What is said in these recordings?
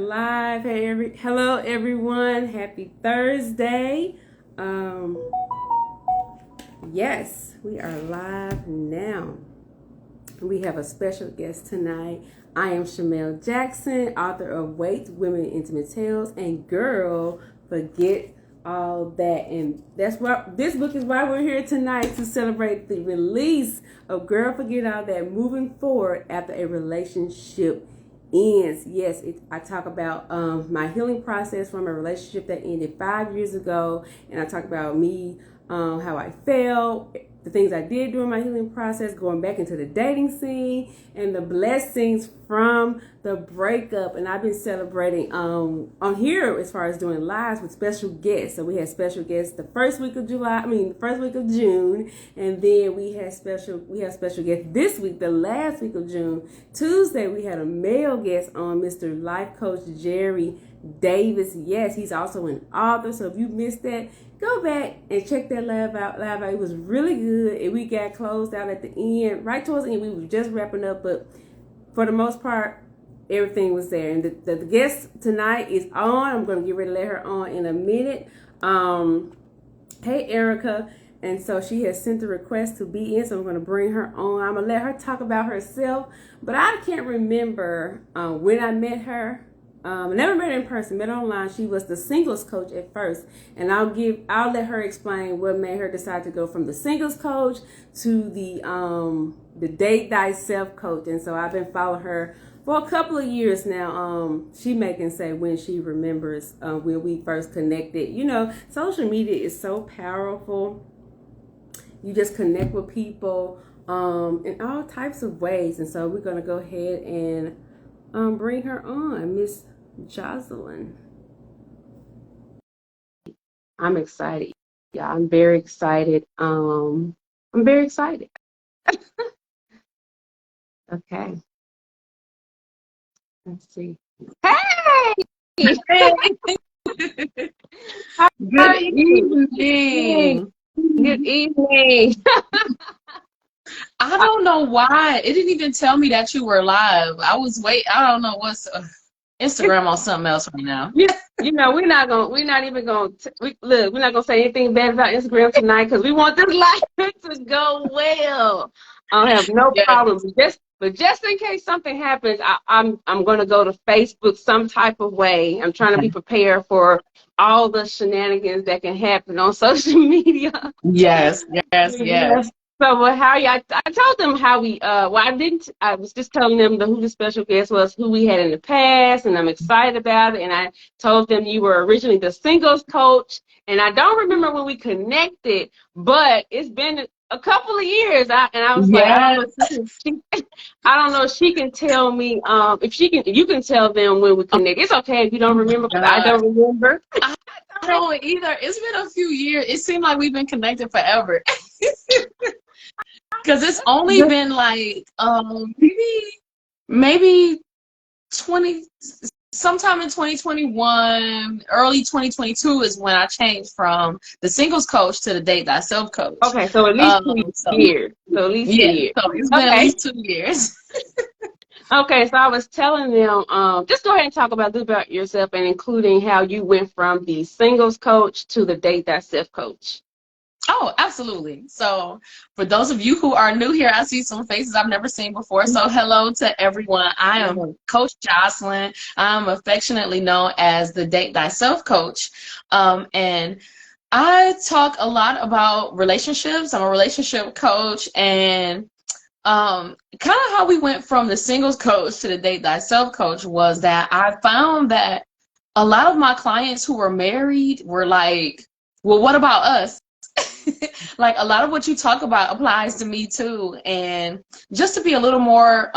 Live. Hello everyone. Happy Thursday. Um, yes, we are live now. We have a special guest tonight. I am Shamel Jackson, author of Wait, Women in Intimate Tales, and Girl, Forget All That. And that's why this book is why we're here tonight, to celebrate the release of Girl, Forget All That, moving forward after a relationship ends. Yes, I talk about my healing process from a relationship that ended 5 years ago, and I talk about me, how I felt, the things I did during my healing process, going back into the dating scene, and the blessings from the breakup. And I've been celebrating on here as far as doing lives with special guests. So we had special guests the first week of June, and then we have special guests this week, the last week of June. Tuesday we had a male guest on, Mr. Life Coach Jerry Davis. Yes, he's also an author. So if you missed that, go back and check that live out. It was really good, and we got closed out at the end. Right towards the end, we were just wrapping up, but for the most part, everything was there. And the guest tonight is on. I'm going to get ready to let her on in a minute. Hey, Erica. And so she has sent a request to be in, so I'm going to bring her on. I'm going to let her talk about herself, but I can't remember when I met her. I never met her in person, met her online. She was the singles coach at first, and I'll let her explain what made her decide to go from the singles coach to the Date Thyself coach. And so I've been following her for a couple of years now. She can say when she remembers when we first connected. You know, social media is so powerful. You just connect with people in all types of ways. And so we're gonna go ahead and bring her on, Miss Jocelyn. I'm excited. Yeah, I'm very excited. I'm very excited. Okay. Let's see. Hey! Good evening. Good evening. I don't know why. It didn't even tell me that you were live. I don't know what's Instagram on something else right now. You know, we're not gonna say anything bad about Instagram tonight, because we want this live to go well. I don't have no problem. But just in case something happens, I'm gonna go to Facebook some type of way. I'm trying to be prepared for all the shenanigans that can happen on social media. Yes. So, well, I told them how we, I was just telling them who the special guest was, who we had in the past, and I'm excited about it. And I told them you were originally the singles coach, and I don't remember when we connected, but it's been a couple of years. I was like, I don't know if she can tell me, if you can tell them when we connect. It's okay if you don't remember, because I don't remember. I don't either. It's been a few years. It seemed like we've been connected forever. Because it's only been like maybe sometime in 2021, early 2022 is when I changed from the singles coach to the Date Thyself coach. Okay, so at least 2 years. So at least 2 years. So it's been at least 2 years. Okay, so I was telling them, just go ahead and talk about yourself, and including how you went from the singles coach to the Date Thyself coach. Oh, absolutely. So for those of you who are new here, I see some faces I've never seen before. So hello to everyone. I am Coach Jocelyn. I'm affectionately known as the Date Thyself coach. And I talk a lot about relationships. I'm a relationship coach, and kind of how we went from the singles coach to the Date Thyself coach was that I found that a lot of my clients who were married were like, well, what about us? Like, a lot of what you talk about applies to me too. And just to be a little more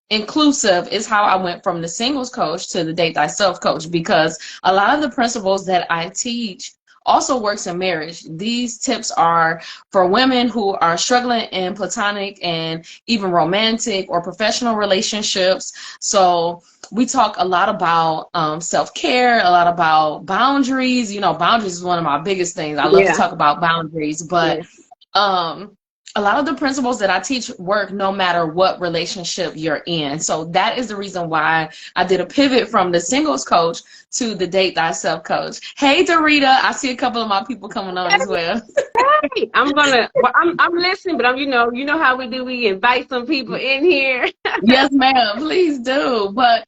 inclusive is how I went from the singles coach to the Date Thyself coach, because a lot of the principles that I teach also works in marriage. These tips are for women who are struggling in platonic and even romantic or professional relationships. So we talk a lot about self-care, a lot about boundaries. You know, boundaries is one of my biggest things. I love to talk about boundaries, but a lot of the principles that I teach work no matter what relationship you're in. So that is the reason why I did a pivot from the singles coach to the Date Thyself coach. Hey, Dorita, I see a couple of my people coming on as well. Hey, I'm listening, but you know how we do. We invite some people in here. Yes, ma'am. Please do. But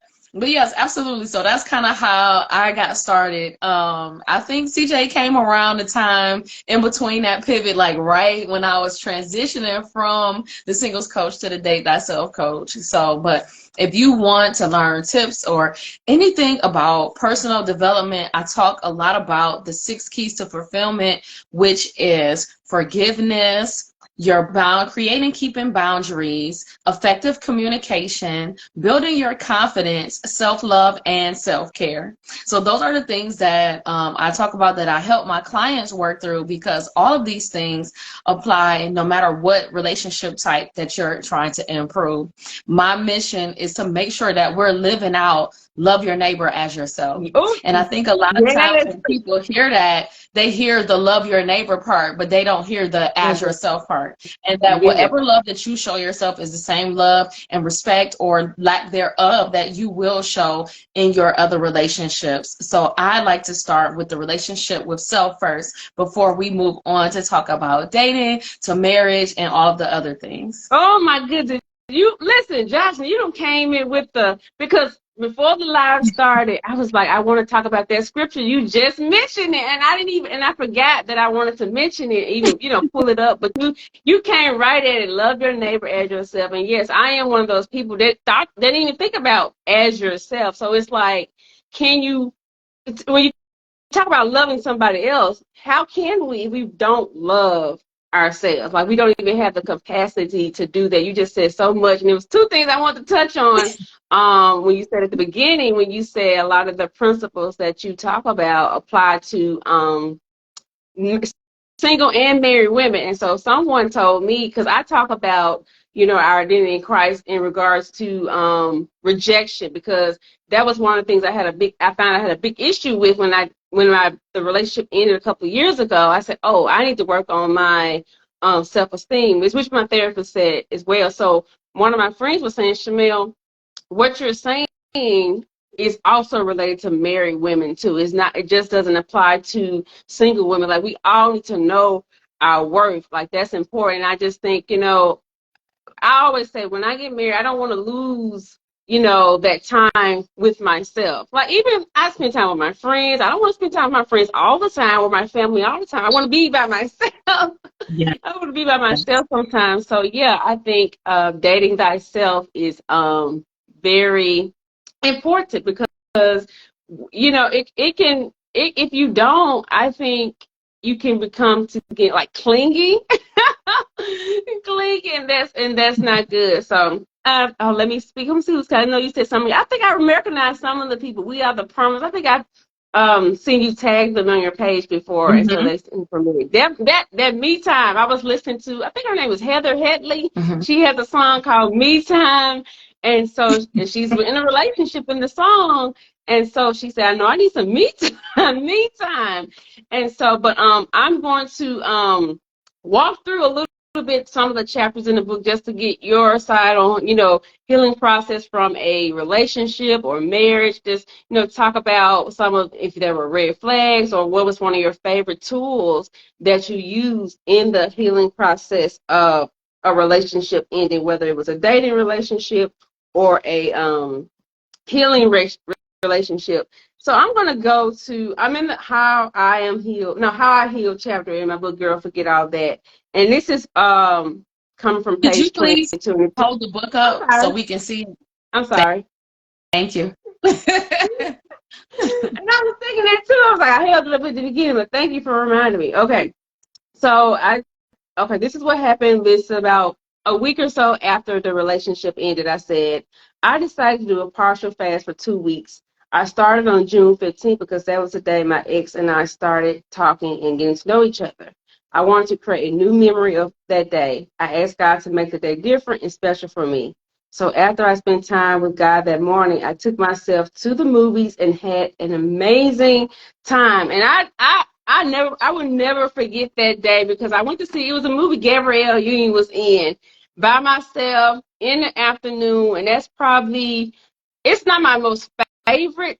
yes, absolutely. So that's kind of how I got started. I think CJ came around the time in between that pivot, like right when I was transitioning from the singles coach to the Date Thyself coach. So, but if you want to learn tips or anything about personal development, I talk a lot about the 6 keys to fulfillment, which is forgiveness, creating, keeping boundaries, effective communication, building your confidence, self-love, and self-care. So those are the things that I talk about, that I help my clients work through, because all of these things apply no matter what relationship type that you're trying to improve. My mission is to make sure that we're living out love your neighbor as yourself. Oh, And I think a lot of times yes. when people hear that, they hear the love your neighbor part, but they don't hear the as yourself part. And that Yes. whatever love that you show yourself is the same love and respect or lack thereof that you will show in your other relationships. So I like to start with the relationship with self first before we move on to talk about dating, to marriage, and all of the other things. Oh my goodness. You listen, Jocelyn, you don't came in with because before the live started, I was like, I want to talk about that scripture. You just mentioned it, and I forgot that I wanted to mention it, even, pull it up. But you came right at it. Love your neighbor as yourself. And yes, I am one of those people that didn't even think about as yourself. So it's like, when you talk about loving somebody else, how can we if we don't love ourselves? Like, we don't even have the capacity to do that. You just said so much, and there was 2 things I want to touch on. When you said at the beginning, when you said a lot of the principles that you talk about apply to single and married women. And so someone told me, because I talk about, our identity in Christ in regards to rejection, because that was one of the things I found I had a big issue with the relationship ended a couple of years ago. I said, oh, I need to work on my self-esteem, which my therapist said as well. So one of my friends was saying, Shamel, what you're saying is also related to married women too. It just doesn't apply to single women. Like, we all need to know our worth. Like, that's important. I just think, I always say, when I get married, I don't want to lose, that time with myself. Like, even I spend time with my friends. I don't want to spend time with my friends all the time, or my family all the time. I want to be by myself. Yeah. I want to be by myself sometimes. So yeah, I think dating thyself is very important, because if you don't, I think you can become to get like clingy. Clingy, and that's not good. So let me speak. Let me see who's, I know you said something. I think I recognize some of the people. We are the promise. I think I've seen you tag them on your page before, and so that's for me. That me time. I was listening to, I think her name was Heather Headley. She has a song called Me Time, and she's in a relationship in the song, and so she said, I know I need some me time, me time. And so, but I'm going to walk through a little bit some of the chapters in the book, just to get your side on, healing process from a relationship or marriage. Just, talk about some of, if there were red flags, or what was one of your favorite tools that you used in the healing process of a relationship ending, whether it was a dating relationship or a healing relationship. So I'm going to I'm in the How I Heal chapter in my book, Girl, Forget All That. And this is coming from Could you page please 22. hold the book up so we can see? I'm sorry. Thank you. And I was thinking that too. I was like, I held it up at the beginning, but thank you for reminding me. Okay. So this is what happened. This about a week or so after the relationship ended. I said, I decided to do a partial fast for 2 weeks. I started on June 15th because that was the day my ex and I started talking and getting to know each other. I wanted to create a new memory of that day. I asked God to make the day different and special for me. So after I spent time with God that morning, I took myself to the movies and had an amazing time. And I would never forget that day because I went to see, it was a movie Gabrielle Union was in by myself in the afternoon, and that's probably, it's not my most favorite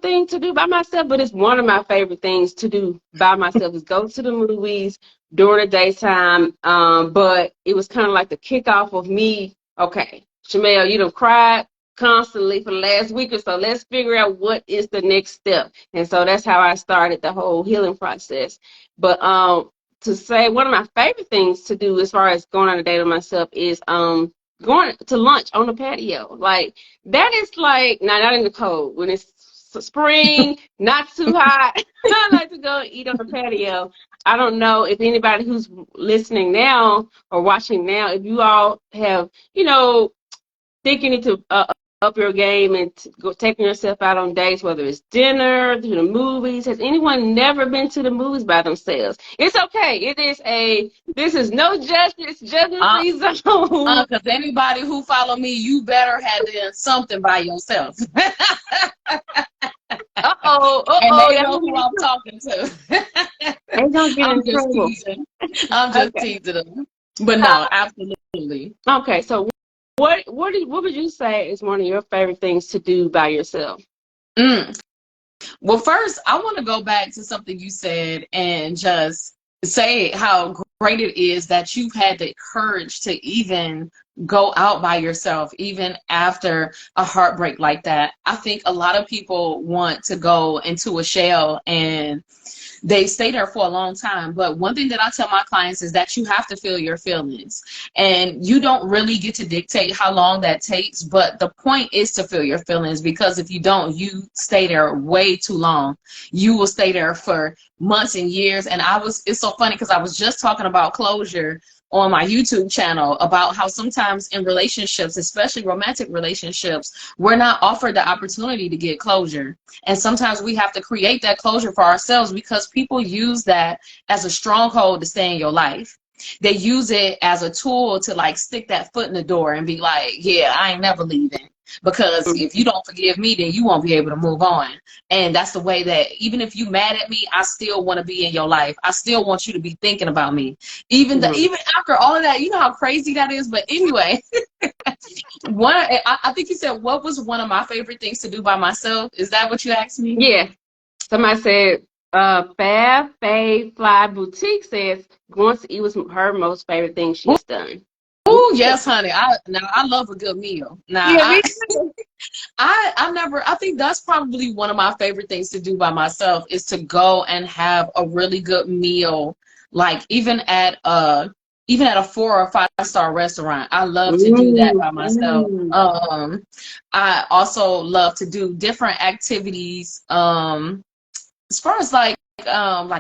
thing to do by myself, but it's one of my favorite things to do by myself is go to the movies during the daytime. But it was kind of like the kickoff of me. Okay, Shamel, you done cried constantly for the last week or so. Let's figure out what is the next step. And so that's how I started the whole healing process. But to say one of my favorite things to do as far as going on a date with myself is going to lunch on the patio. Like that is like, not in the cold, when it's spring, not too hot. I like to go eat on the patio. I don't know if anybody who's listening now or watching now, if you all have, thinking to up your game and go taking yourself out on dates, whether it's dinner, to the movies. Has anyone never been to the movies by themselves? It's okay. This is no judgment, it's judgment-free zone. Because anybody who follow me, you better have done something by yourself. And they know who I'm talking to. They don't get I'm in just trouble. teasing. I'm just teasing them. But no, absolutely. Okay, so what would you say is one of your favorite things to do by yourself? Well, first, I want to go back to something you said and just say how great it is that you've had the courage to even go out by yourself, even after a heartbreak like that. I think a lot of people want to go into a shell and they stay there for a long time. But one thing that I tell my clients is that you have to feel your feelings, and you don't really get to dictate how long that takes. But the point is to feel your feelings, because if you don't, you stay there way too long. You will stay there for months and years. And it's so funny because I was just talking about closure on my YouTube channel about how sometimes in relationships, especially romantic relationships, we're not offered the opportunity to get closure. And sometimes we have to create that closure for ourselves, because people use that as a stronghold to stay in your life. They use it as a tool to like stick that foot in the door and be like, yeah, I ain't never leaving. Because if you don't forgive me, then you won't be able to move on. And that's the way that even if you mad at me, I still want to be in your life. I still want you to be thinking about me. Even after all of that, you know how crazy that is. But anyway, I think you said, what was one of my favorite things to do by myself? Is that what you asked me? Yeah. Somebody said, Fab Fave Fly Boutique says going to eat was her most favorite thing she's done. Oh yes, honey. I love a good meal. Now Yeah, I think that's probably one of my favorite things to do by myself is to go and have a really good meal, like even at a 4 or 5-star restaurant. I love to do that by myself. I also love to do different activities as far as like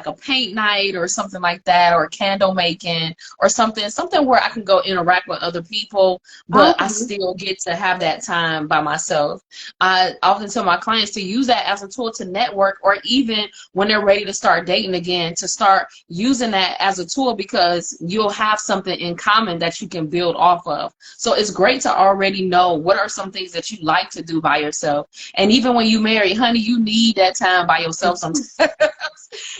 a paint night or something like that, or candle making or something where I can go interact with other people, but I still get to have that time by myself. I often tell my clients to use that as a tool to network, or even when they're ready to start dating again, to start using that as a tool, because you'll have something in common that you can build off of. So it's great to already know what are some things that you like to do by yourself. And even when you marry, honey, you need that time by yourself sometimes.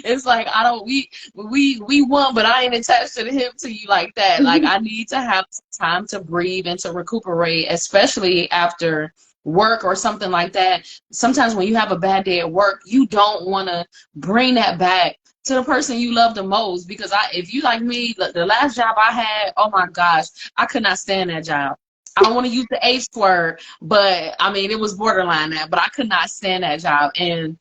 It's like, we won, but I ain't attached to the hip to you like that. Like, I need to have time to breathe and to recuperate, especially after work or something like that. Sometimes when you have a bad day at work, you don't want to bring that back to the person you love the most, because if you like me, the last job I had, oh my gosh, I could not stand that job. I don't want to use the H word, but I mean, it was borderline that, but I could not stand that job. And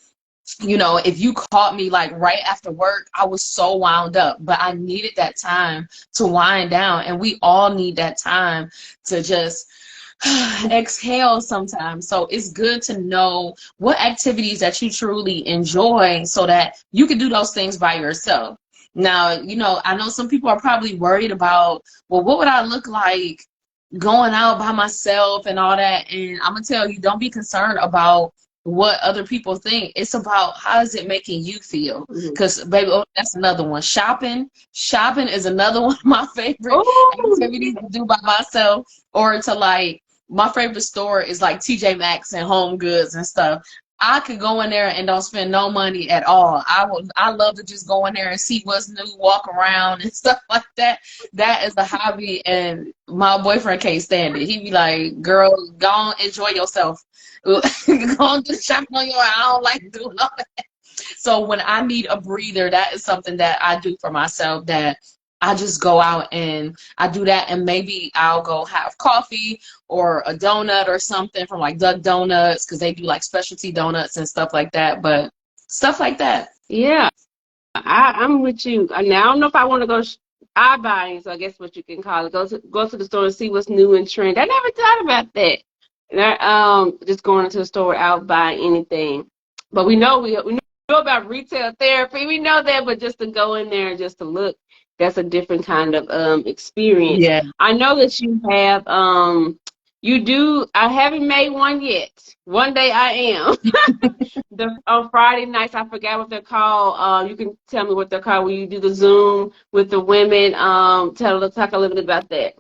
if you caught me like right after work, I was so wound up, but I needed that time to wind down. And we all need that time to just exhale sometimes. So it's good to know what activities that you truly enjoy so that you can do those things by yourself. Now, I know some people are probably worried about, well, what would I look like going out by myself and all that? And I'm gonna tell you, don't be concerned about what other people think. It's about how is it making you feel. Because baby, that's another one. Shopping is another one of my favorite activities to do by myself. Or to like, my favorite store is like TJ Maxx and Home Goods and stuff. I could go in there and don't spend no money at all. I love to just go in there and see what's new, walk around and stuff like that. That is a hobby, and my boyfriend can't stand it. He be like, "Girl, go on, enjoy yourself. Go on, do the shopping on your own. I don't like doing all that." So when I need a breather, that is something that I do for myself, that I just go out and I do that, and maybe I'll go have coffee or a donut or something from like Doug Donuts, because they do like specialty donuts and stuff like that. But stuff like that. Yeah, I'm with you. Now, I don't know if I want to go eye buying, so I guess what you can call it. Go to the store and see what's new and trend. I never thought about that. Just going into the store without buying anything. But we know about retail therapy. We know that, but just to go in there and just to look, that's a different kind of experience. Yeah. I know that you have you do. I haven't made one yet. One day I am. On Friday nights, I forgot what they're called. You can tell me what they're called when you do the Zoom with the women. Talk a little bit about that.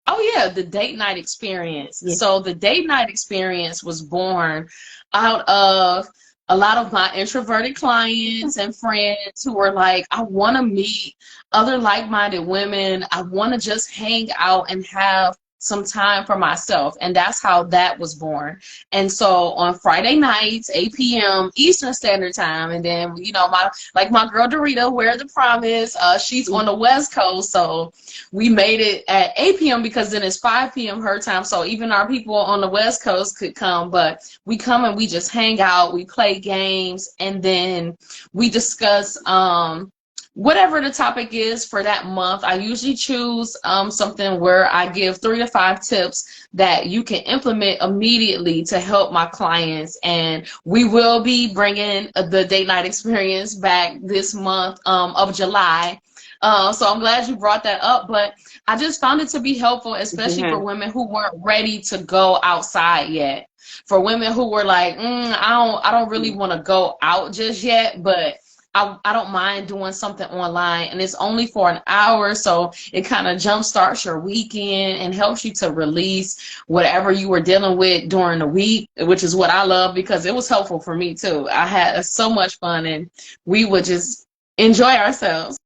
Oh yeah, the date night experience. Yeah. So the date night experience was born out of a lot of my introverted clients and friends who were like, I want to meet other like-minded women. I want to just hang out and have some time for myself. And that's how that was born. And so on Friday nights, 8 p.m. Eastern Standard Time, and then, you know, my girl Dorita, Where the Promise, she's on the West Coast, so we made it at 8 p.m. because then it's 5 p.m. her time, so even our people on the West Coast could come. But we come and we just hang out, we play games, and then we discuss whatever the topic is for that month. I usually choose something where I give 3 to 5 tips that you can implement immediately to help my clients. And we will be bringing the date night experience back this month of July. So I'm glad you brought that up, but I just found it to be helpful, especially for women who weren't ready to go outside yet. For women who were like, I don't really want to go out just yet, but I don't mind doing something online, and it's only for an hour, so it kind of jumpstarts your weekend and helps you to release whatever you were dealing with during the week, which is what I love, because it was helpful for me too. I had so much fun, and we would just enjoy ourselves.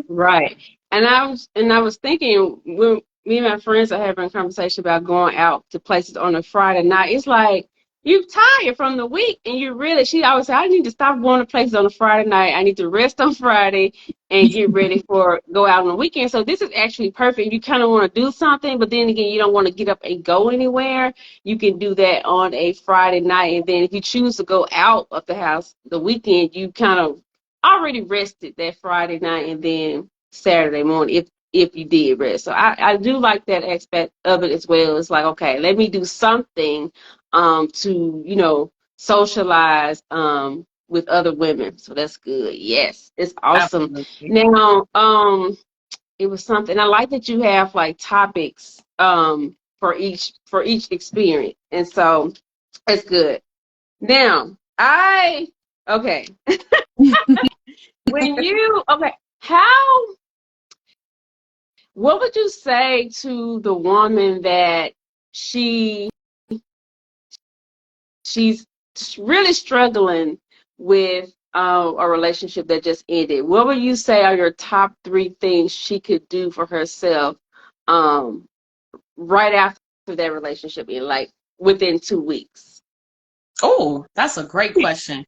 Right. And I was thinking, when me and my friends are having a conversation about going out to places on a Friday night, it's like, you're tired from the week, and she always say, I need to stop going to places on a Friday night. I need to rest on Friday and get ready for go out on the weekend. So this is actually perfect. You kind of want to do something, but then again, you don't want to get up and go anywhere. You can do that on a Friday night. And then if you choose to go out of the house the weekend, you kind of already rested that Friday night and then Saturday morning if you did rest. So I do like that aspect of it as well. It's like, okay, let me do something to, you know, socialize with other women. So that's good. Yes, it's awesome. Absolutely. Now, it was something I like that you have like topics for each experience. And so it's good. Now, okay. What would you say to the woman that she's really struggling with a relationship that just ended? What would you say are your top 3 things she could do for herself right after that relationship ended, like within 2 weeks? Oh, that's a great question.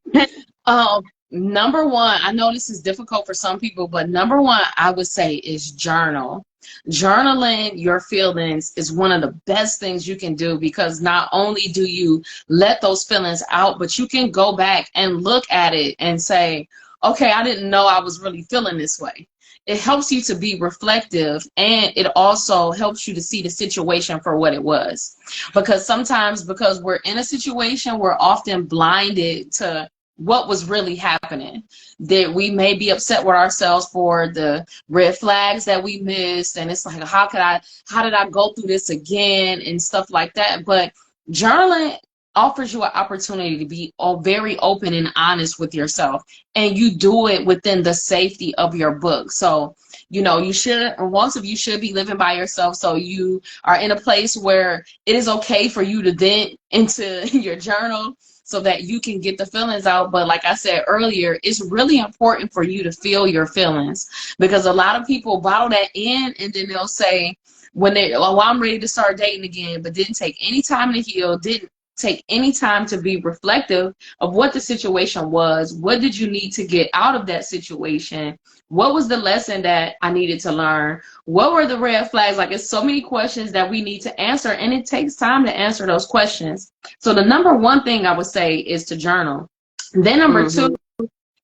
Number one, I know this is difficult for some people, but number one, I would say is journal. Journaling your feelings is one of the best things you can do, because not only do you let those feelings out, but you can go back and look at it and say, okay, I didn't know I was really feeling this way. It helps you to be reflective, and it also helps you to see the situation for what it was. Because sometimes, because we're in a situation, we're often blinded to what was really happening. That we may be upset with ourselves for the red flags that we missed, and it's like, how did I go through this again and stuff like that. But journaling offers you an opportunity to be very open and honest with yourself, and you do it within the safety of your book. So, you know, you should be living by yourself, so you are in a place where it is okay for you to vent into your journal. so that you can get the feelings out. But like I said earlier, it's really important for you to feel your feelings, because a lot of people bottle that in, and then they'll say when they, oh, I'm ready to start dating again, but didn't take any time to heal, didn't take any time to be reflective of what the situation was. What did you need to get out of that situation? What was the lesson that I needed to learn? What were the red flags? Like, it's so many questions that we need to answer, and it takes time to answer those questions. So the number one thing I would say is to journal. Then number two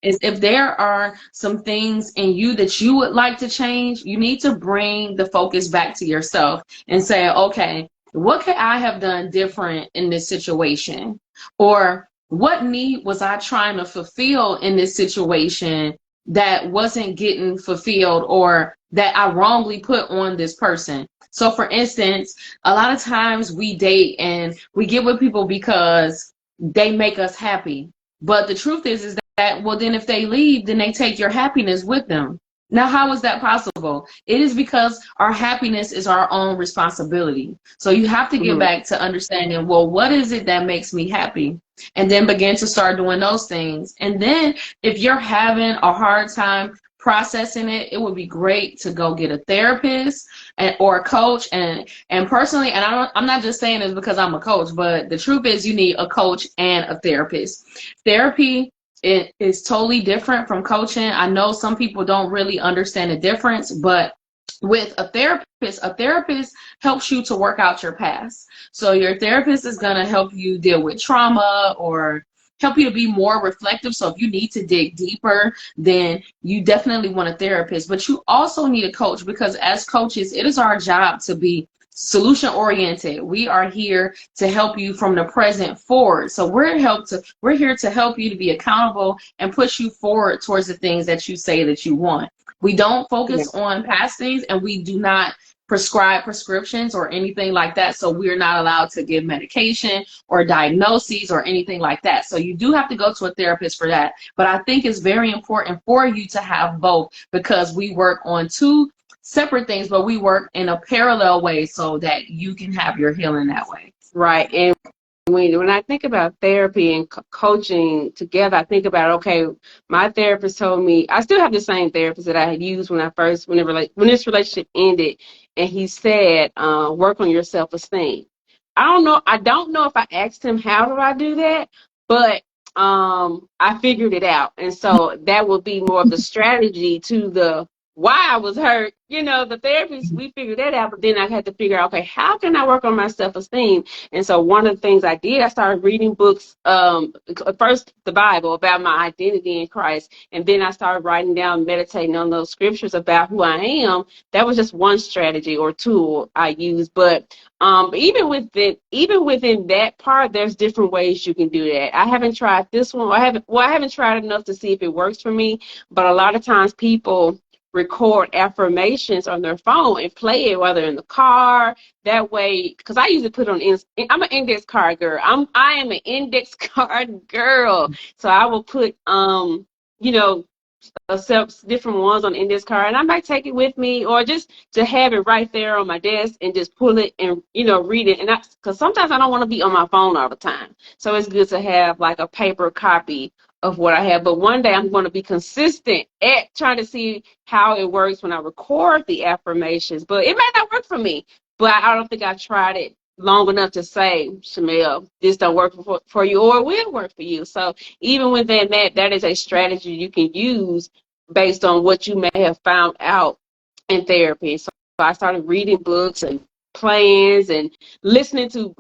is, if there are some things in you that you would like to change, you need to bring the focus back to yourself and say, okay, what could I have done different in this situation? Or what need was I trying to fulfill in this situation that wasn't getting fulfilled, or that I wrongly put on this person? So for instance, a lot of times we date and we get with people because they make us happy. But the truth is that, well, then if they leave, then they take your happiness with them. Now, how is that possible? It is because our happiness is our own responsibility. So you have to get back to understanding, well, what is it that makes me happy? And then begin to start doing those things. And then if you're having a hard time processing it, it would be great to go get a therapist or a coach. And personally, and I'm not just saying this because I'm a coach, but the truth is you need a coach and a therapist. Therapy, it is totally different from coaching. I know some people don't really understand the difference, but with a therapist helps you to work out your past. So your therapist is going to help you deal with trauma, or help you to be more reflective. So if you need to dig deeper, then you definitely want a therapist. But you also need a coach, because as coaches, it is our job to be solution oriented. We are here to help you from the present forward. So we're here to help you to be accountable and push you forward towards the things that you say that you want. We don't focus on past things, and we do not prescribe prescriptions or anything like that. So we're not allowed to give medication or diagnoses or anything like that. So you do have to go to a therapist for that. But I think it's very important for you to have both, because we work on two separate things, but we work in a parallel way so that you can have your healing that way. Right. And when I think about therapy and coaching together, I think about, okay, my therapist told me, I still have the same therapist that I had used when this relationship ended, and he said, work on your self-esteem. I don't know if I asked him how do I do that, but I figured it out. And so that would be more of the strategy to the why I was hurt. The therapist, we figured that out, but then I had to figure out, okay, how can I work on my self-esteem? And so one of the things I did, I started reading books, first the Bible, about my identity in Christ, and then I started writing down, meditating on those scriptures about who I am. That was just one strategy or tool I used. But even within that part, there's different ways you can do that. I haven't tried this one. I haven't tried enough to see if it works for me. But a lot of times people record affirmations on their phone and play it while they're in the car. That way, because I usually put on, I'm an index card girl. I am an index card girl. So I will put, different ones on index card, and I might take it with me, or just to have it right there on my desk and just pull it and read it. And because sometimes I don't want to be on my phone all the time, so it's good to have like a paper copy of what I have. But one day I'm going to be consistent at trying to see how it works when I record the affirmations. But it may not work for me, but I don't think I've tried it long enough to say, Shamel, this don't work for you, or it will work for you. So even within that is a strategy you can use based on what you may have found out in therapy. So I started reading books and plans and listening to,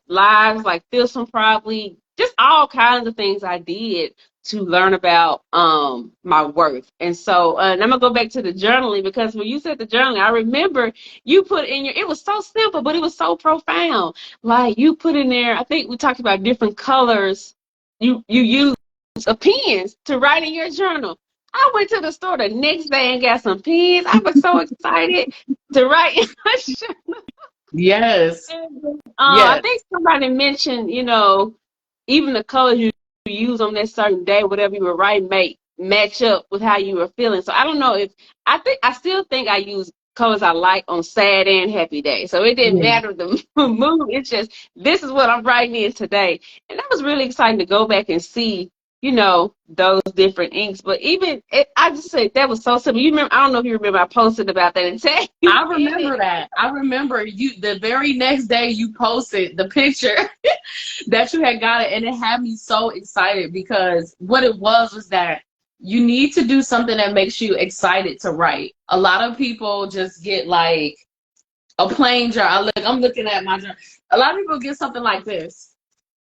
lives like Thyself, probably just all kinds of things I did to learn about my worth. And so and I'm gonna go back to the journaling, because when you said the journaling, I remember you put in it was so simple, but it was so profound. Like, you put in there, I think we talked about different colors you use pens to write in your journal. I went to the store the next day and got some pens. I was so excited to write in my journal. Yes. I think somebody mentioned, even the colors you use on that certain day, whatever you were writing, may match up with how you were feeling. So I don't know I still think I use colors I like on sad and happy days. So it didn't matter the mood. It's just, this is what I'm writing in today. And that was really exciting to go back and see, you know, those different inks. But even, I just said that was so simple. You remember, I don't know if you remember, I posted about that and tag you. I remember that. I remember you, the very next day you posted the picture that you had got it, and it had me so excited because what it was that you need to do something that makes you excited to write. A lot of people just get like a plain jar. I'm looking at my jar. A lot of people get something like this,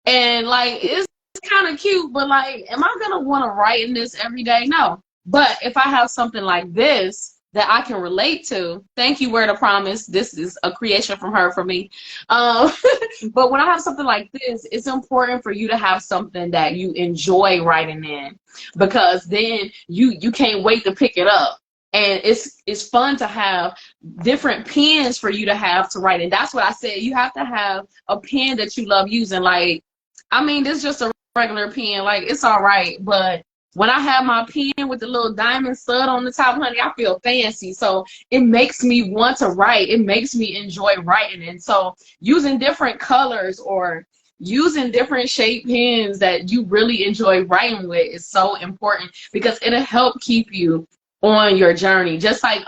and like it's kind of cute, but like, am I gonna want to write in this every day? No. But if I have something like this that I can relate to, thank you, Word of Promise. This is a creation from her for me. But when I have something like this, it's important for you to have something that you enjoy writing in, because then you can't wait to pick it up. And it's fun to have different pens for you to have to write. And that's what I said. You have to have a pen that you love using. Like, I mean, this is just a regular pen. Like, it's all right. But when I have my pen with the little diamond stud on the top, honey, I feel fancy. So it makes me want to write. It makes me enjoy writing. And so using different colors or using different shape pens that you really enjoy writing with is so important, because it'll help keep you on your journey. Just like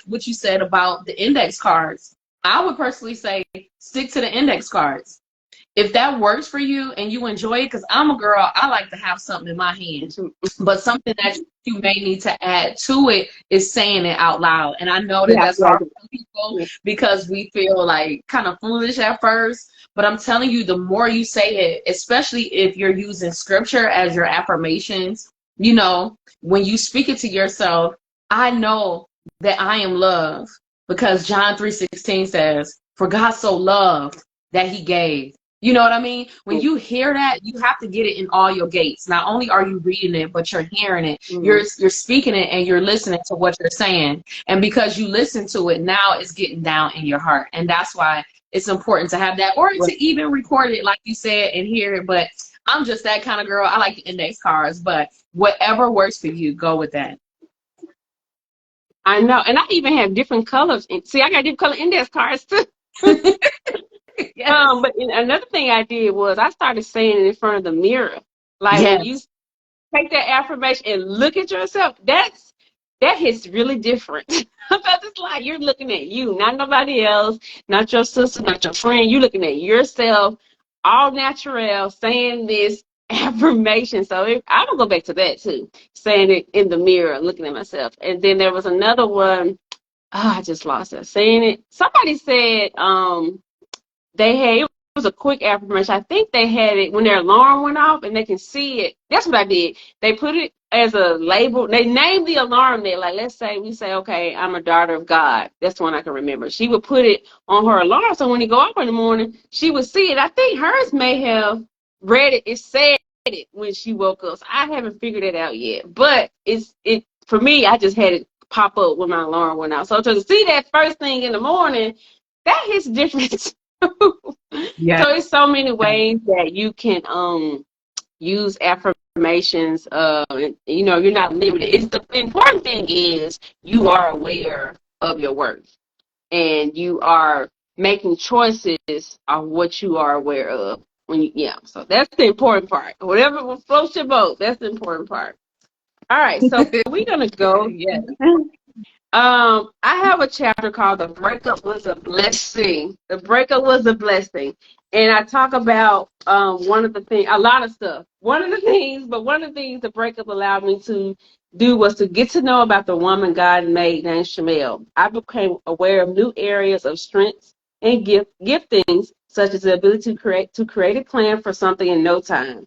what you said about the index cards. I would personally say stick to the index cards. If that works for you and you enjoy it, because I'm a girl, I like to have something in my hand. But something that you may need to add to it is saying it out loud. And I know that that's hard for people because we feel like kind of foolish at first. But I'm telling you, the more you say it, especially if you're using scripture as your affirmations, you know, when you speak it to yourself, I know that I am loved, because John 3:16 says, for God so loved that he gave. You know what I mean? When you hear that, you have to get it in all your gates. Not only are you reading it, but you're hearing it. You're speaking it, and you're listening to what you're saying. And because you listen to it, now it's getting down in your heart. And that's why it's important to have that, or to even record it, like you said, and hear it. But I'm just that kind of girl. I like the index cards, but whatever works for you, go with that. I know. And I even have different colors. See, I got different color index cards too. Yes. But another thing I did was I started saying it in front of the mirror. Like, when you take that affirmation and look at yourself, that hits really different. Because it's like you're looking at you, not nobody else, not your sister, not your friend. You're looking at yourself, all natural, saying this affirmation. So I'm gonna go back to that too, saying it in the mirror, looking at myself. And then there was another one. Oh, I just lost it. Saying it. Somebody said they had, it was a quick affirmation. I think they had it when their alarm went off and they can see it. That's what I did. They put it as a label. They named the alarm there. Like, let's say we say, okay, I'm a daughter of God. That's the one I can remember. She would put it on her alarm, so when it go off in the morning, she would see it. I think hers may have read it. It said it when she woke up. So I haven't figured it out yet. But it for me, I just had it pop up when my alarm went out. So to see that first thing in the morning, that hits different. Yeah. So it's so many ways that you can use affirmations. You know, you're not limited. It's the important thing is you are aware of your worth, and you are making choices on what you are aware of. So that's the important part. Whatever floats your boat, that's the important part. All right, so we're gonna go. Yes. I have a chapter called "The Breakup Was a Blessing." The breakup was a blessing, and I talk about one of the things, a lot of stuff. One of the things the breakup allowed me to do was to get to know about the woman God made named Shamel. I became aware of new areas of strengths and giftings, such as the ability to create a plan for something in no time.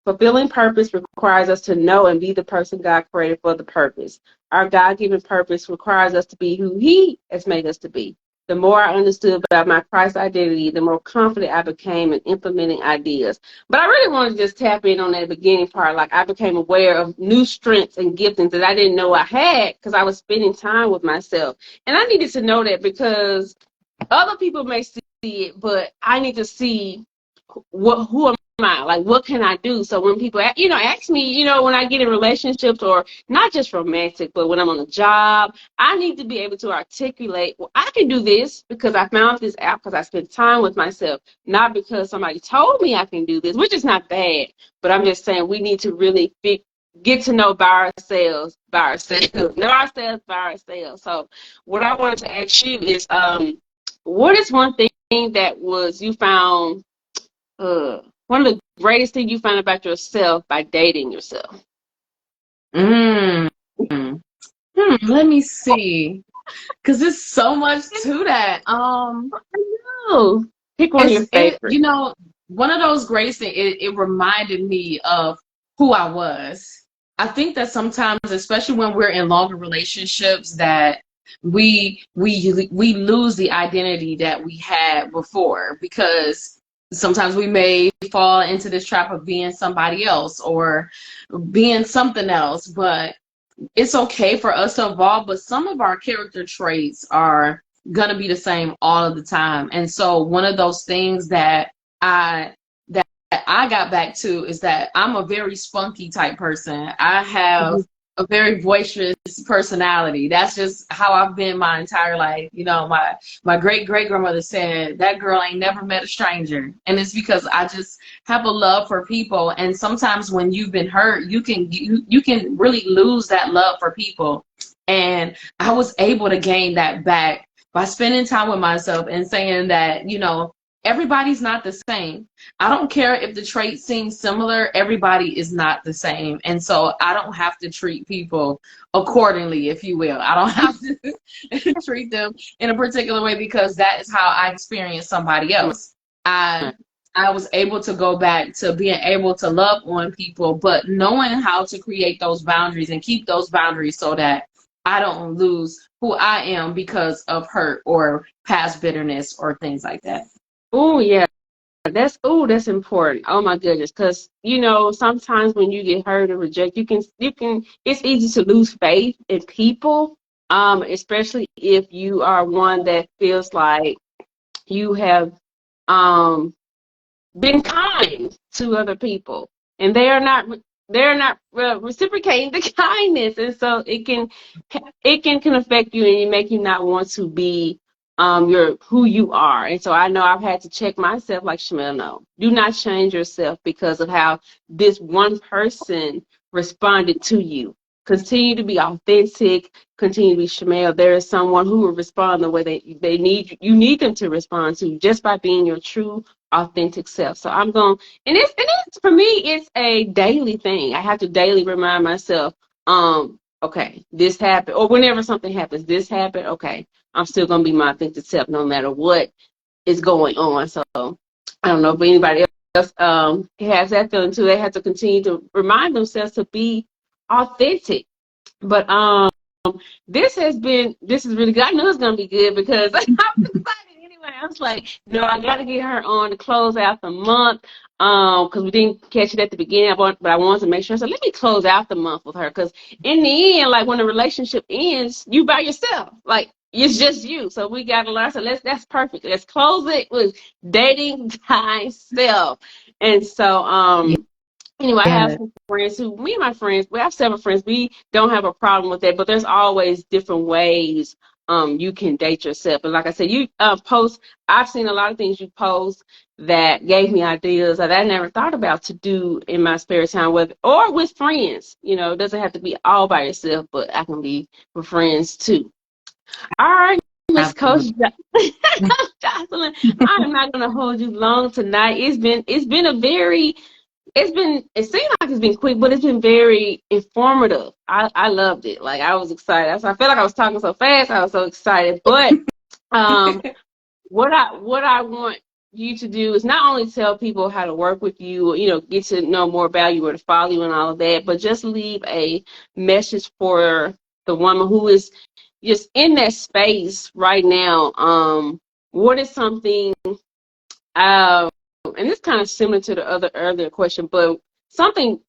Fulfilling purpose requires us to know and be the person God created for the purpose. Our God-given purpose requires us to be who He has made us to be. The more I understood about my Christ identity, the more confident I became in implementing ideas. But I really want to just tap in on that beginning part. Like, I became aware of new strengths and giftings that I didn't know I had because I was spending time with myself. And I needed to know that because other people may see it, but I need to see who am I? Like, what can I do? So when people, ask me, when I get in relationships, or not just romantic, but when I'm on a job, I need to be able to articulate, well, I can do this because I found this out because I spent time with myself, not because somebody told me I can do this, which is not bad. But I'm just saying we need to really get to know by ourselves, know ourselves by ourselves. So what I wanted to ask you is, what is one thing that was you found, one of the greatest things you found about yourself by dating yourself? Mm. Let me see, because there's so much to that. Oh, pick one of your favorites. One of those greatest things. It reminded me of who I was. I think that sometimes, especially when we're in longer relationships, that we lose the identity that we had before, because sometimes we may fall into this trap of being somebody else or being something else. But it's okay for us to evolve, but some of our character traits are gonna be the same all of the time. And so one of those things that I got back to is that I'm a very spunky type person. I have a very boisterous personality. That's just how I've been my entire life. My great grandmother said that girl ain't never met a stranger, and it's because I just have a love for people. And sometimes when you've been hurt, you can really lose that love for people. And I was able to gain that back by spending time with myself and saying that, everybody's not the same. I don't care if the traits seem similar, everybody is not the same. And so I don't have to treat people accordingly, if you will. I don't have to treat them in a particular way because that is how I experience somebody else. I was able to go back to being able to love on people, but knowing how to create those boundaries and keep those boundaries so that I don't lose who I am because of hurt or past bitterness or things like that. Oh, yeah. That's important. Oh my goodness. Because, sometimes when you get hurt or rejected, it's easy to lose faith in people. Especially if you are one that feels like you have been kind to other people, and they're not reciprocating the kindness, and so it can affect you, and it make you not want to be who you are. And so I know I've had to check myself, like, Shamel, no, do not change yourself because of how this one person responded to you. Continue to be authentic. Continue to be Shamel. There is someone who will respond the way they need you need them to respond to, just by being your true, authentic self. So I'm going, and it's for me, it's a daily thing. I have to daily remind myself, okay, this happened, or whenever something happens, this happened. Okay, I'm still gonna be my authentic self no matter what is going on. So I don't know if anybody else has that feeling too. They have to continue to remind themselves to be authentic. But this is really good. I knew it was gonna be good because I was excited anyway. I was like, no, I gotta get her on to close out the month. Because we didn't catch it at the beginning, but I wanted to make sure. So let me close out the month with her. Because in the end, like, when the relationship ends, you by yourself. Like, it's just you. So we gotta learn. So that's perfect. Let's close it with dating thyself. And so anyway, I have some friends me and my friends, we have several friends. We don't have a problem with that, but there's always different ways you can date yourself. And like I said, you post, I've seen a lot of things you post that gave me ideas that I never thought about to do in my spare time, or with friends. It doesn't have to be all by yourself, but I can be with friends too. All right, Miss Coach Jocelyn, I'm not gonna hold you long tonight. It seemed like it's been quick, but it's been very informative. I loved it. Like, I was excited. I felt like I was talking so fast. I was so excited. But what I want you to do is not only tell people how to work with you, get to know more about you or to follow you and all of that, but just leave a message for the woman who is just in that space right now. What is something and it's kind of similar to the earlier question, but someone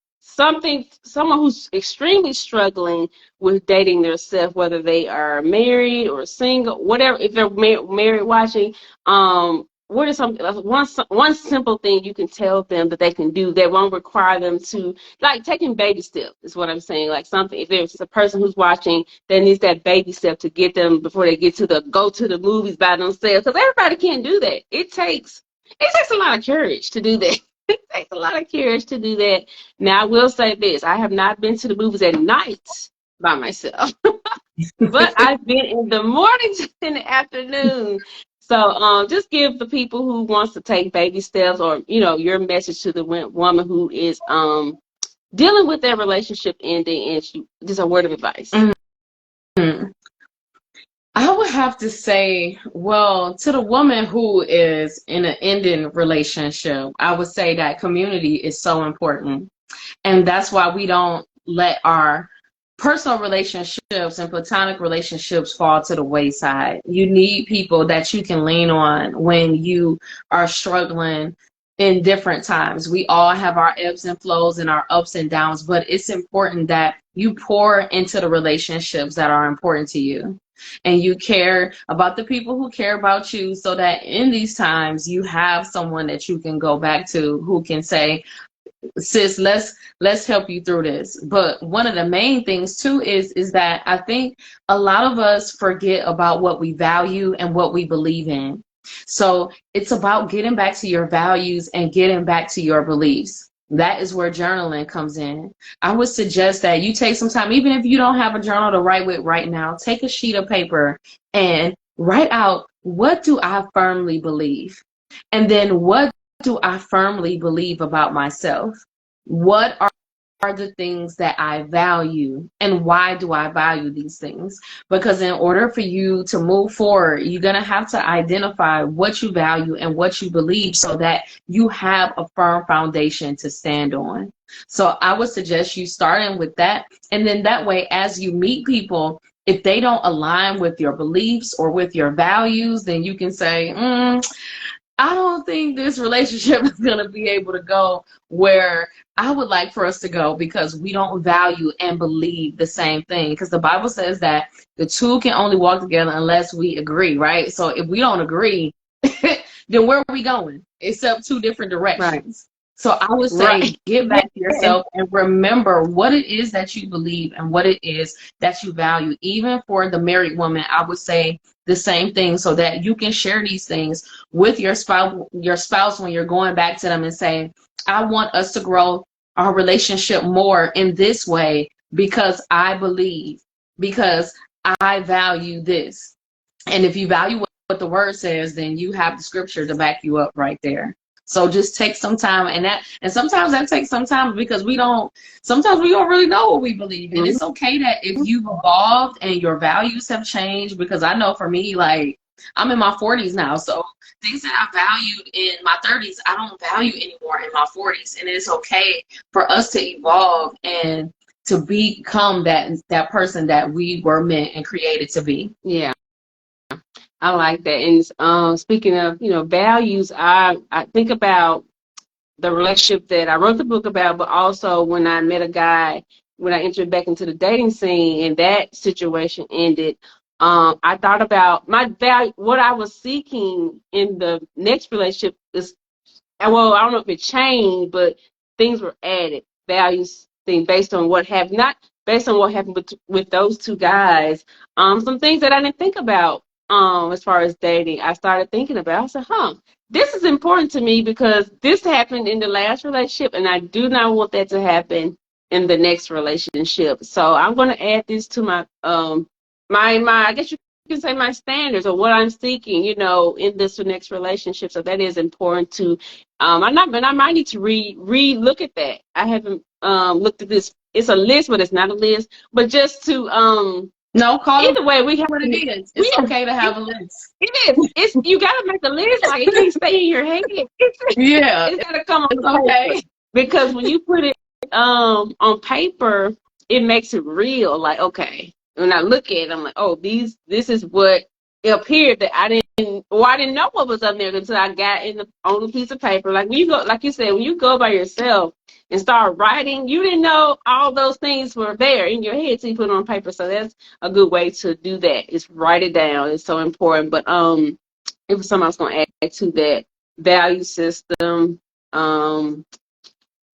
who's extremely struggling with dating themselves, whether they are married or single, whatever, if they're married, watching, what is one simple thing you can tell them that they can do that won't require them to, like, taking baby steps is what I'm saying. Like, something, if there's a person who's watching that needs that baby step to get them before they get to go to the movies by themselves, because everybody can't do that. It takes a lot of courage to do that. It takes a lot of courage to do that. Now, I will say this: I have not been to the movies at night by myself, but I've been in the mornings and the afternoon. So just give the people who wants to take baby steps, or your message to the woman who is dealing with their relationship ending, and just a word of advice. Mm-hmm. I would have to say, well, to the woman who is in an ending relationship, I would say that community is so important. And that's why we don't let our personal relationships and platonic relationships fall to the wayside. You need people that you can lean on when you are struggling in different times. We all have our ebbs and flows and our ups and downs, but it's important that you pour into the relationships that are important to you. And you care about the people who care about you, so that in these times you have someone that you can go back to who can say, sis, let's help you through this. But one of the main things too is that I think a lot of us forget about what we value and what we believe in. So it's about getting back to your values and getting back to your beliefs. That is where journaling comes in. I would suggest that you take some time, even if you don't have a journal to write with right now, take a sheet of paper and write out, what do I firmly believe? And then what do I firmly believe about myself? What are the things that I value, and why do I value these things? Because in order for you to move forward, you're going to have to identify what you value and what you believe, so that you have a firm foundation to stand on. So I would suggest you starting with that. And then that way, as you meet people, if they don't align with your beliefs or with your values, then you can say, I don't think this relationship is going to be able to go where I would like for us to go, because we don't value and believe the same thing. Because the Bible says that the two can only walk together unless we agree, right? So if we don't agree, then where are we going? Except two different directions. Right. So I would say, get back to yourself and remember what it is that you believe and what it is that you value. Even for the married woman, I would say the same thing, so that you can share these things with your spouse when you're going back to them and saying, I want us to grow our relationship more in this way, because I believe, because I value this. And if you value what the word says, then you have the scripture to back you up right there. So just take some time, and sometimes that takes some time, because sometimes we don't really know what we believe. And it's okay that if you've evolved and your values have changed, because I know for me, like, I'm in my 40s now, so things that I valued in my 30s, I don't value anymore in my 40s. And it's okay for us to evolve and to become that person that we were meant and created to be. Yeah. I like that. And speaking of, values, I think about the relationship that I wrote the book about, but also when I met a guy, when I entered back into the dating scene and that situation ended, I thought about my value, what I was seeking in the next relationship is, well, I don't know if it changed, but things were added, values thing based on what happened, not based on what happened with those two guys. Some things that I didn't think about as far as dating, I started thinking about. I said, this is important to me, because this happened in the last relationship, and I do not want that to happen in the next relationship. So I'm going to add this to my I guess you can say my standards, or what I'm seeking, in this next relationship. So that is important to. I might need to re-look at that. I haven't looked at this. It's a list, but it's not a list. But just to No, call either way, we have what it is. It's okay to have a list. It is. It's, you got to make a list. Like, it can't stay in your head. Yeah, it's got to come on paper. Okay. Because when you put it on paper, it makes it real. Like, okay, when I look at it, I'm like, oh, this is what it appeared that I didn't know what was up there until I got on a piece of paper. Like, when you go, like you said, when you go by yourself and start writing, you didn't know all those things were there in your head, so you put it on paper. So that's a good way to do that, is write it down. It's so important. But it was something I was going to add to that. Value system,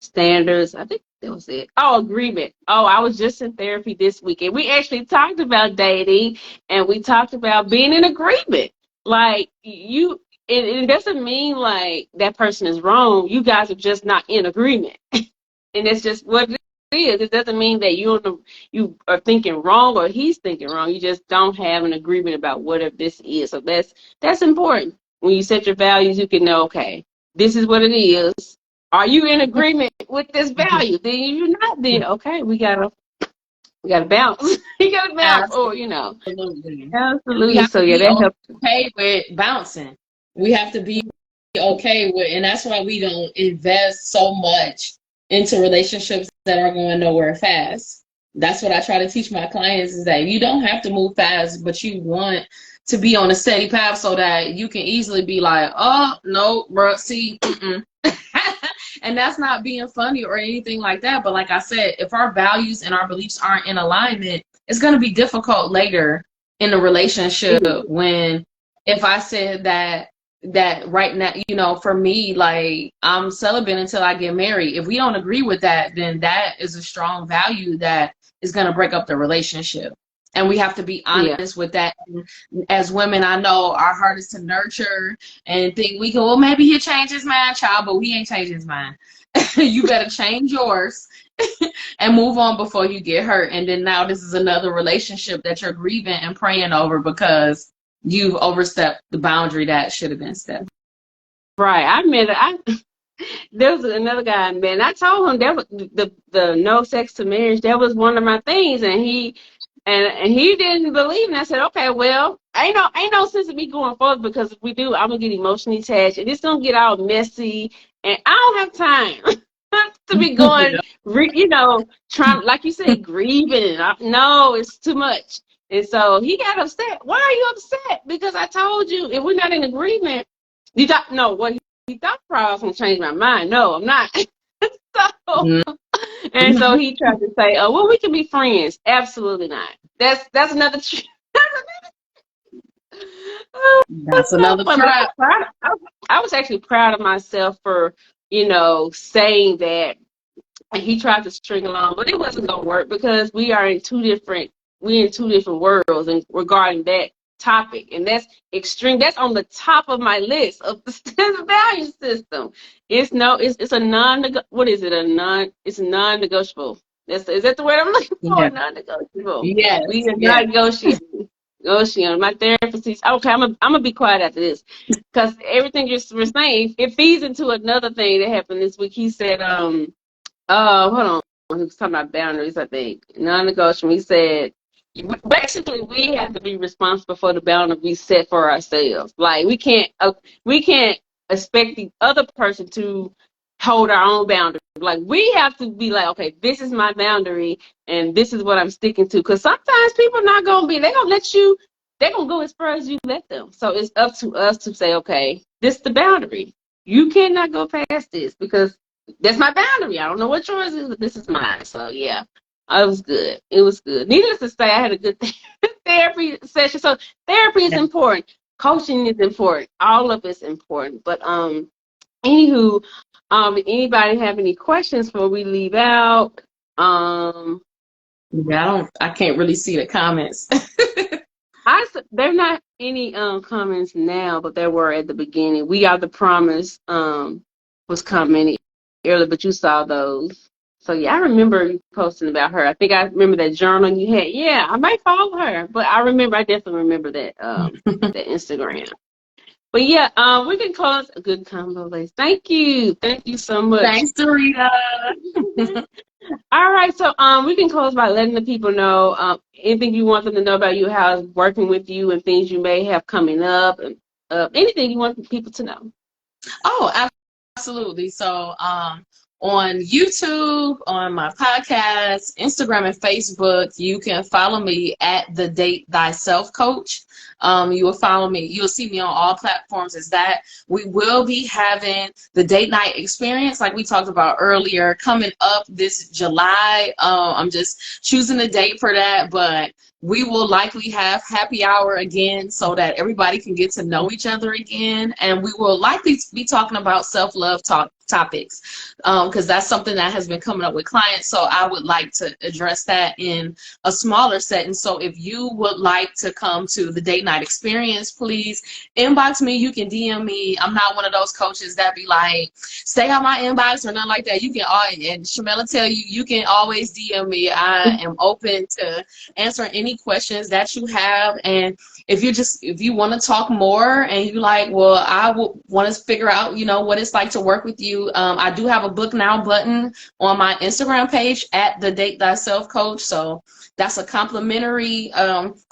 standards. I think that was it. Oh, agreement. Oh, I was just in therapy this weekend. We actually talked about dating, and we talked about being in agreement. Like it doesn't mean like that person is wrong. You guys are just not in agreement, and that's just what it is. It doesn't mean that you are thinking wrong or he's thinking wrong. You just don't have an agreement about whatever this is. So that's important. When you set your values, you can know, okay, this is what it is. Are you in agreement with this value? Then if you're not, then okay, we gotta bounce. You gotta bounce, or Absolutely. We absolutely. have So to yeah, be that helps. okay with bouncing. We have to be okay with, and that's why we don't invest so much into relationships that are going nowhere fast. That's what I try to teach my clients is that you don't have to move fast, but you want to be on a steady path so that you can easily be like, oh, no, bro, see, and that's not being funny or anything like that. But like I said, if our values and our beliefs aren't in alignment, it's going to be difficult later in the relationship when if I said that right now, for me, like I'm celibate until I get married. If we don't agree with that, then that is a strong value that is going to break up the relationship. And we have to be Yeah. honest with that. As women, I know our heart is to nurture and think we go, well, maybe he'll change his mind, child, but he ain't changed his mind. You better change yours and move on before you get hurt. And then now this is another relationship that you're grieving and praying over because you've overstepped the boundary that should have been stepped. Right. There was another guy, man. I told him that was the no sex to marriage. That was one of my things, and he didn't believe. And I said, okay, well, ain't no sense in me going forward because if we do, I'm gonna get emotionally attached, and it's gonna get all messy, and I don't have time to be going, trying like you say, grieving. No, it's too much. And so he got upset. Why are you upset? Because I told you if we're not in agreement, you thought no. What he thought probably I was gonna change my mind. No, I'm not. So, and so he tried to say, "Oh, well, we can be friends." Absolutely not. That's another. That's another trap. I was actually proud of myself for saying that, and he tried to string along, but it wasn't gonna work because we're in two different worlds, and regarding that topic, and that's extreme. That's on the top of my list of the value system. It's a what is it? It's non-negotiable. Is that the word I'm looking for? Yeah. Non-negotiable. Yes. We are not negotiating. My therapist says, okay, I'm gonna be quiet after this because everything you're saying, it feeds into another thing that happened this week. He said, hold on. He was talking about boundaries, I think. Non-negotiable. He said, basically, we have to be responsible for the boundaries we set for ourselves. Like we can't expect the other person to hold our own boundary. Like we have to be like, okay, this is my boundary, and this is what I'm sticking to. Because sometimes people not gonna be. They're gonna let you. They're gonna go as far as you let them. So it's up to us to say, okay, this is the boundary. You cannot go past this because that's my boundary. I don't know what yours is, but this is mine. So yeah, it was good. It was good. Needless to say, I had a good therapy session. So therapy is important. Coaching is important. All of it's important. But anywho, anybody have any questions before we leave out? Yeah, I can't really see the comments. There are not any comments now, but there were at the beginning. We Are the Promise was commented earlier, but you saw those. So yeah, I remember you posting about her. I think I remember that journal you had. Yeah, I might follow her, but I definitely remember that that Instagram. But yeah, we can close a good combo, ladies. Thank you so much. Thanks, Dorita. All right, so we can close by letting the people know anything you want them to know about you, how it's working with you, and things you may have coming up, and anything you want people to know. Oh, absolutely. So on YouTube, on my podcast, Instagram, and Facebook, you can follow me at the Date Thyself Coach. you will follow me. You'll see me on all platforms. Is that we will be having the date night experience, like we talked about earlier, coming up this July. I'm just choosing a date for that, but we will likely have happy hour again so that everybody can get to know each other again. And we will likely be talking about self-love topics because that's something that has been coming up with clients. So I would like to address that in a smaller setting. So if you would like to come to the date night experience, please inbox me. You can DM me. I'm not one of those coaches that be like, stay on my inbox or nothing like that. You can, and Shamela tell you, you can always DM me. I am open to answering any questions that you have. And if you want to talk more and you like, well, I want to figure out, what it's like to work with you. I do have a book now button on my Instagram page at the Date Thyself Coach. So that's a complimentary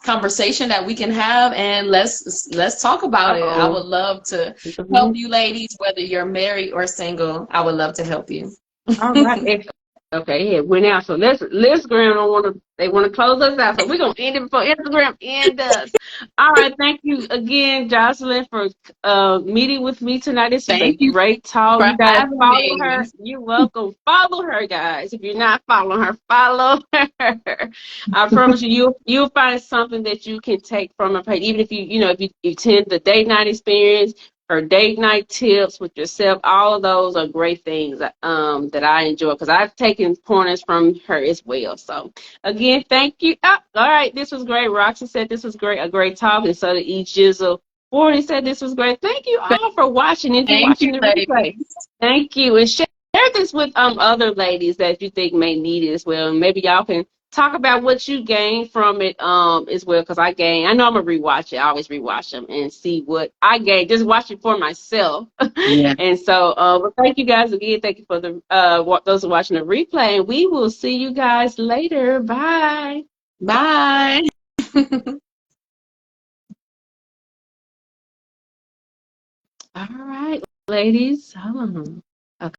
conversation that we can have, and let's talk about it. I would love to help you ladies, whether you're married or single. I would love to help you. All right. Okay, it went out. So Instagram they want to close us out. So we're gonna end it before Instagram ends us. All right, thank you again, Jocelyn, for meeting with me tonight. This is a great talk. For You guys having follow me. her. You're welcome. Follow her, guys. If you're not following her, follow her. I promise you'll find something that you can take from her page. Even if if you attend the date night experience, her date night tips with yourself, all of those are great things that I enjoy because I've taken pointers from her as well. So again, thank you. Oh, all right, this was great. Roxy said this was great, a great talk, and so did E Jizzle. Forty said this was great. Thank you all for watching and watching the replay. Thank you, and share this with other ladies that you think may need it as well. And maybe y'all can talk about what you gained from it as well, because I know I'm gonna rewatch it. I always rewatch them and see what I gained. Just watch it for myself. Yeah. And so well, thank you guys again. Thank you for the those who are watching the replay, and we will see you guys later. Bye. Bye. All right, ladies. Hold on.